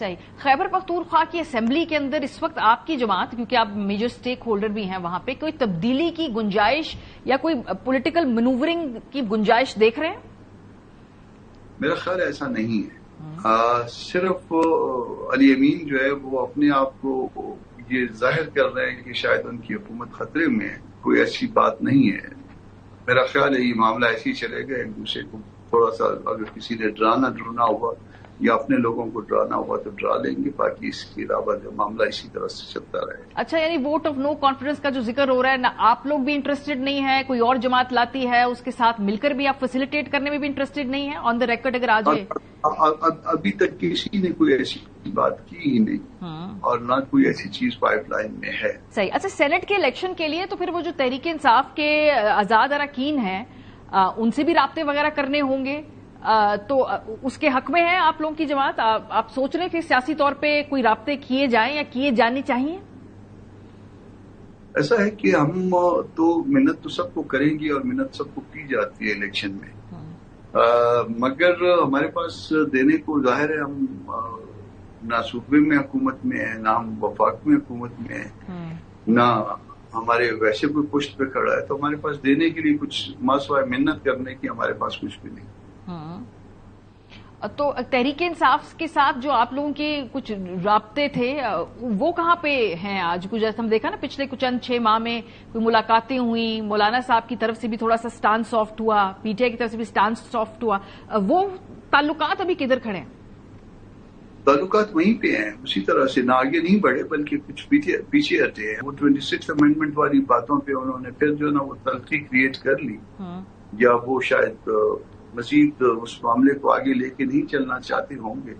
صحیح. خیبر پختونخوا کی اسمبلی کے اندر اس وقت آپ کی جماعت، کیونکہ آپ میجر سٹیک ہولڈر بھی ہیں وہاں پہ، کوئی تبدیلی کی گنجائش یا کوئی پولیٹیکل منوورنگ کی گنجائش دیکھ رہے ہیں؟ میرا خیال ایسا نہیں ہے. صرف علی امین جو ہے وہ اپنے آپ کو یہ ظاہر کر رہے ہیں کہ شاید ان کی حکومت خطرے میں ہے. کوئی ایسی بات نہیں ہے. میرا خیال ہے یہ معاملہ ایسے ہی چلے گا. ایک دوسرے کو تھوڑا سا اگر کسی نے ڈرانا ہوا یا اپنے لوگوں کو ڈرانا ہوا تو ڈرا لیں گے. باقی اس کے علاوہ جو معاملہ اسی طرح سے چلتا رہے. اچھا، یعنی ووٹ آف نو کانفیڈنس کا جو ذکر ہو رہا ہے، نہ آپ لوگ بھی انٹرسٹڈ نہیں ہے، کوئی اور جماعت لاتی ہے اس کے ساتھ مل کر بھی آپ فیسیلیٹیٹ کرنے میں بھی انٹرسٹڈ نہیں ہے؟ آن دا ریکارڈ اگر آ جائے. ابھی تک کسی نے کوئی ایسی بات کی ہی نہیں اور نہ کوئی ایسی چیز پائپ لائن میں ہے. صحیح. اچھا، سینٹ کے الیکشن کے لیے تو پھر وہ جو تحریک انصاف کے آزاد اراکین ہیں ان سے بھی رابطے وغیرہ کرنے ہوں گے، تو اس کے حق میں ہے آپ لوگوں کی جماعت؟ آپ سوچ رہے ہیں کہ سیاسی طور پہ کوئی رابطے کیے جائیں یا کیے جانے چاہیے؟ ایسا ہے کہ ہم تو محنت تو سب کو کریں گے اور محنت سب کو کی جاتی ہے الیکشن میں، مگر ہمارے پاس دینے کو ظاہر ہے ہم نہ صوبے میں حکومت میں ہیں، نہ ہم وفاق میں حکومت میں ہیں، نہ ہمارے ویسے کوئی پشت پہ کھڑا ہے. تو ہمارے پاس دینے کے لیے کچھ سوائے محنت کرنے کی ہمارے پاس کچھ بھی نہیں. تو تحریک انصاف کے ساتھ جو آپ لوگوں کے کچھ رابطے تھے وہ کہاں پہ ہیں آج؟ کچھ جیسے ہم دیکھا نا پچھلے کچھ چند 6 ماہ میں کوئی ملاقاتیں ہوئیں، مولانا صاحب کی طرف سے بھی تھوڑا سا سٹانس سافٹ ہوا، پی ٹی آئی کی طرف سے بھی سٹانس سافٹ ہوا. وہ تعلقات ابھی کدھر کھڑے ہیں؟ تعلقات وہیں پہ ہیں اسی طرح سے، نہ آگے نہیں بڑھے بلکہ کچھ پیچھے ہٹے ہیں. وہ 26 امینڈمنٹ والی باتوں پہ انہوں نے پھر جو ہے نا وہ تلخی کریٹ کر لی، یا وہ شاید مزید اس معاملے کو آگے لے کے نہیں چلنا چاہتے ہوں گے.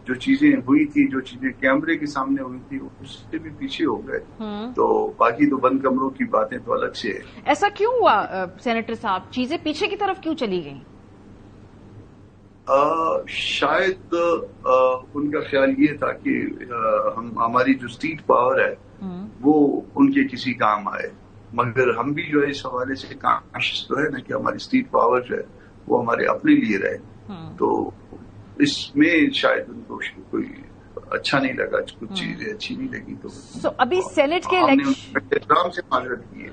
جو چیزیں ہوئی تھی، جو چیزیں کیمرے کے سامنے ہوئی تھی، اس سے بھی پیچھے ہو گئے. تو باقی تو بند کمروں کی باتیں تو الگ سے ہے. ایسا کیوں ہوا سینیٹر صاحب؟ چیزیں پیچھے کی طرف کیوں چلی گئیں؟ شاید ان کا خیال یہ تھا کہ ہماری جو اسٹیٹ پاور ہے وہ ان کے کسی کام آئے، مگر ہم بھی جو ہے اس حوالے سے کانشیس تو ہے نا کہ ہماری اسٹیٹ پاور جو ہے وہ ہمارے اپنے لیے رہے. تو اس میں شاید ان کو کوئی اچھا نہیں لگا، کچھ چیزیں اچھی نہیں لگی. تو ابھی سینٹ کے احترام سے معذرت کی ہے.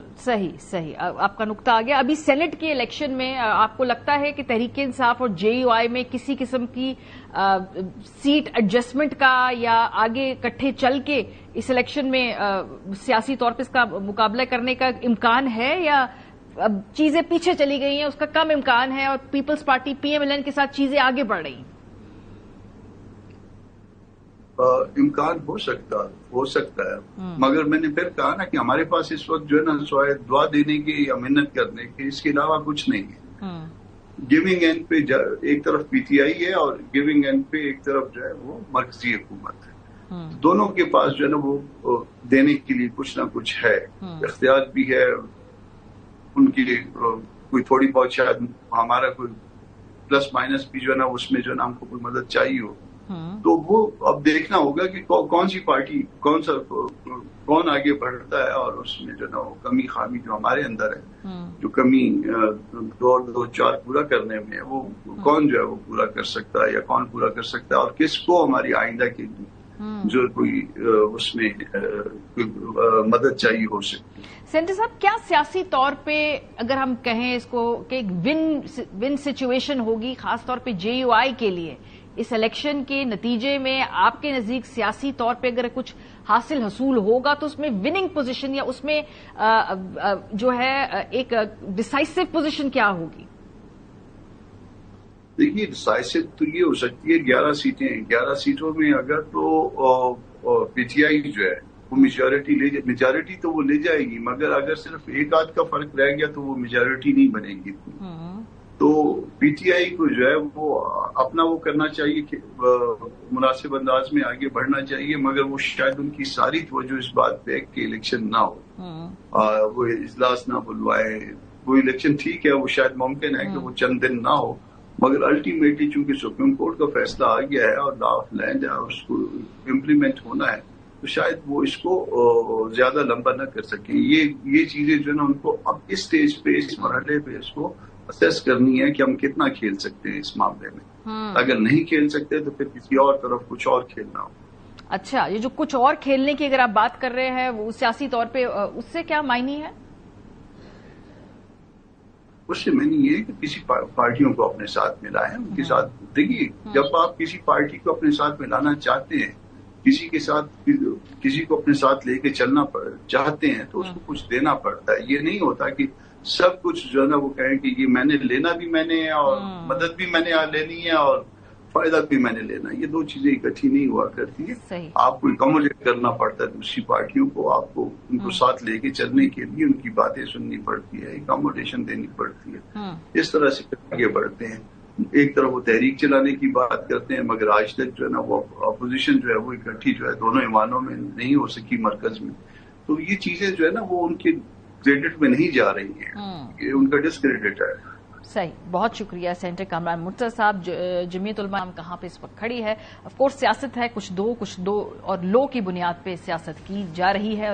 صحیح آپ کا نقطہ آ گیا. ابھی سینٹ کے الیکشن میں آپ کو لگتا ہے کہ تحریک انصاف اور جے یو آئی میں کسی قسم کی سیٹ ایڈجسٹمنٹ کا یا آگے اکٹھے چل کے اس الیکشن میں سیاسی طور پہ اس کا مقابلہ کرنے کا امکان ہے، یا اب چیزیں پیچھے چلی گئی ہیں، اس کا کم امکان ہے اور Peoples Party P M L N کے ساتھ چیزیں آگے بڑھ رہی ہیں؟ امکان ہو سکتا ہے، مگر میں نے پھر کہا نا کہ ہمارے پاس اس وقت جو ہے نا سوائے دعا دینے کی یا محنت کرنے کی اس کے علاوہ کچھ نہیں ہے. گیونگ اینڈ پہ ایک طرف پی ٹی آئی ہے اور گیونگ اینڈ پہ ایک طرف جو ہے وہ مرکزی حکومت ہے. دونوں کے پاس جو ہے نا وہ دینے کے لیے کچھ نہ کچھ ہے، اختیار بھی ہے. ان کی کوئی تھوڑی بہت شاید ہمارا کوئی پلس مائنس بھی جو ہے نا اس میں جو ہے نا ہم کو کوئی مدد چاہیے ہو. تو وہ اب دیکھنا ہوگا کہ کون سی پارٹی کون آگے بڑھتا ہے اور اس میں جو ہے نا وہ کمی خامی جو ہمارے اندر ہے، جو کمی 2-4 پورا کرنے میں ہے، وہ کون جو ہے وہ پورا کر سکتا ہے یا کون پورا کر سکتا ہے، اور کس کو ہماری آئندہ کے لیے جو کوئی اس میں کوئی مدد چاہیے ہو سکتی ہے. سینٹر صاحب، کیا سیاسی طور پہ اگر ہم کہیں اس کو کہ ایک ون سچویشن ہوگی خاص طور پہ جے یو آئی کے لیے اس الیکشن کے نتیجے میں؟ آپ کے نزدیک سیاسی طور پہ اگر کچھ حاصل ہوگا تو اس میں وننگ پوزیشن یا اس میں جو ہے ایک ڈسائسو پوزیشن کیا ہوگی؟ دیکھیے، ڈسائسو تو یہ ہو سکتی ہے 11 سیٹیں. 11 سیٹوں میں اگر تو پی ٹی آئی جو ہے وہ میجارٹی تو وہ لے جائے گی، مگر اگر صرف ایک آدھ کا فرق رہ گیا تو وہ میجارٹی نہیں بنے گی. تو پی ٹی آئی کو جو ہے وہ اپنا وہ کرنا چاہیے کہ مناسب انداز میں آگے بڑھنا چاہیے، مگر وہ شاید ان کی ساری توجہ اس بات پہ کہ الیکشن نہ ہو، وہ اجلاس نہ بلوائے. وہ الیکشن ٹھیک ہے، وہ شاید ممکن ہے کہ وہ چند دن نہ ہو، مگر الٹیمیٹلی چونکہ سپریم کورٹ کا فیصلہ آ گیا ہے اور لا آف لینڈ ہے اور اس کو امپلیمنٹ ہونا ہے، تو شاید وہ اس کو زیادہ لمبا نہ کر سکیں. یہ چیزیں جو ہے نا ان کو اب اس سٹیج پہ، اس مرحلے پہ اس کو اسیس کرنی ہے کہ ہم کتنا کھیل سکتے ہیں اس معاملے میں. اگر نہیں کھیل سکتے تو پھر کسی اور طرف کچھ اور کھیلنا ہو. اچھا، یہ جو کچھ اور کھیلنے کی اگر آپ بات کر رہے ہیں وہ سیاسی طور پہ اس سے کیا معنی ہے؟ اس سے معنی یہ ہے کہ کسی پارٹیوں کو اپنے ساتھ ملائیں، ان کے ساتھ. دیکھیے، جب آپ کسی پارٹی کو اپنے ساتھ ملانا چاہتے ہیں، کسی کو اپنے ساتھ لے کے چلنا چاہتے ہیں تو اس کو کچھ دینا پڑتا ہے. یہ نہیں ہوتا کہ سب کچھ جو ہے نا وہ کہیں کہ یہ میں نے لینا بھی میں نے اور مدد بھی میں نے لینی ہے اور فائدہ بھی میں نے لینا ہے. یہ دو چیزیں اکٹھی نہیں ہوا کرتی ہیں. آپ کو اکوموڈیٹ کرنا پڑتا ہے دوسری پارٹیوں کو. آپ کو ان کو ساتھ لے کے چلنے کے لیے ان کی باتیں سننی پڑتی ہے، اکوموڈیشن دینی پڑتی ہے. اس طرح سے آگے بڑھتے ہیں. ایک طرف وہ تحریک چلانے کی بات کرتے ہیں، مگر آج تک جو ہے نا وہ اپوزیشن جو ہے وہ اکٹھی جو ہے دونوں ایوانوں میں نہیں ہو سکی مرکز میں. تو یہ چیزیں جو ہے نا وہ ان کے کریڈٹ میں نہیں جا رہی ہیں، یہ ان کا ڈسکریڈٹ ہے. صحیح. بہت شکریہ سینیٹر کامران مرتضی صاحب. جمعیت علماء کہاں پہ اس وقت کھڑی ہے؟ آف کورس سیاست ہے، کچھ دو اور لو کی بنیاد پہ سیاست کی جا رہی ہے.